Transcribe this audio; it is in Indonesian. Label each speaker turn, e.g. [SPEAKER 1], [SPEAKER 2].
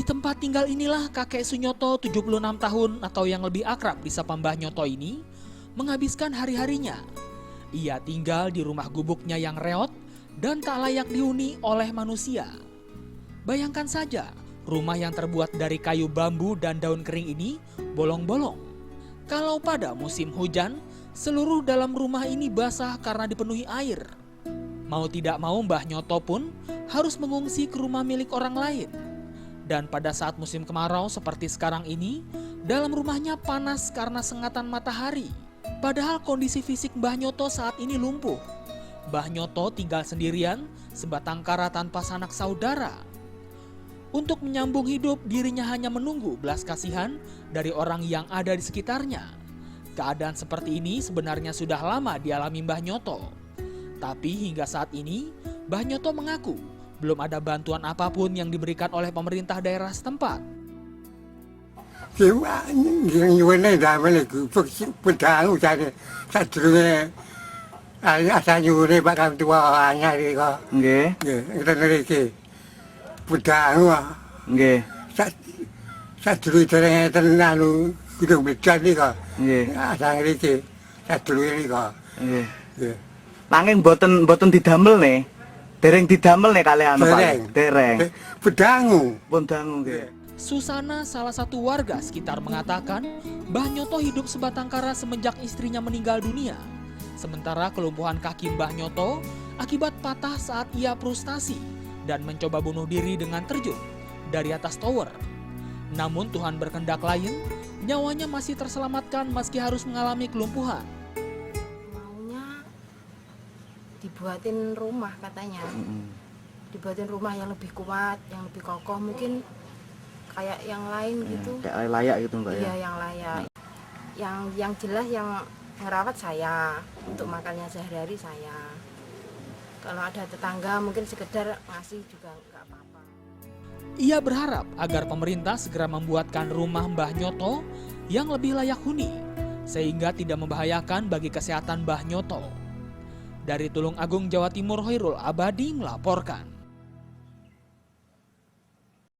[SPEAKER 1] Di tempat tinggal inilah kakek Sunyoto 76 tahun atau yang lebih akrab disapa Mbah Nyoto ini menghabiskan hari-harinya. Ia tinggal di rumah gubuknya yang reot dan tak layak dihuni oleh manusia. Bayangkan saja, rumah yang terbuat dari kayu bambu dan daun kering ini bolong-bolong. Kalau pada musim hujan, seluruh dalam rumah ini basah karena dipenuhi air. Mau tidak mau Mbah Nyoto pun harus mengungsi ke rumah milik orang lain. Dan pada saat musim kemarau seperti sekarang ini, dalam rumahnya panas karena sengatan matahari. Padahal kondisi fisik Mbah Nyoto saat ini lumpuh. Mbah Nyoto tinggal sendirian, sebatang kara tanpa sanak saudara. Untuk menyambung hidup, dirinya hanya menunggu belas kasihan dari orang yang ada di sekitarnya. Keadaan seperti ini sebenarnya sudah lama dialami Mbah Nyoto. Tapi hingga saat ini, Mbah Nyoto mengaku belum ada bantuan apapun yang diberikan oleh pemerintah daerah setempat.
[SPEAKER 2] Nanging boten didamel nih. Dereng didamel nih kalian Pak. Dereng.
[SPEAKER 3] Pedangu.
[SPEAKER 2] Pun dangu nggih.
[SPEAKER 1] Susana, salah satu warga sekitar mengatakan, Mbah Nyoto hidup sebatang kara semenjak istrinya meninggal dunia. Sementara kelumpuhan kaki Mbah Nyoto akibat patah saat ia frustasi dan mencoba bunuh diri dengan terjun dari atas tower. Namun Tuhan berkehendak lain, nyawanya masih terselamatkan meski harus mengalami kelumpuhan.
[SPEAKER 4] Dibuatin rumah katanya, dibuatin rumah yang lebih kuat, yang lebih kokoh, mungkin kayak yang lain gitu.
[SPEAKER 2] Kayak layak gitu Mbak ya?
[SPEAKER 4] Iya, yang layak. Yang jelas yang ngerawat saya, untuk makannya sehari-hari saya. Kalau ada tetangga mungkin sekedar ngasih juga nggak apa-apa.
[SPEAKER 1] Ia berharap agar pemerintah segera membuatkan rumah Mbah Nyoto yang lebih layak huni, sehingga tidak membahayakan bagi kesehatan Mbah Nyoto. Dari Tulung Agung, Jawa Timur, Hoirul Abadi melaporkan.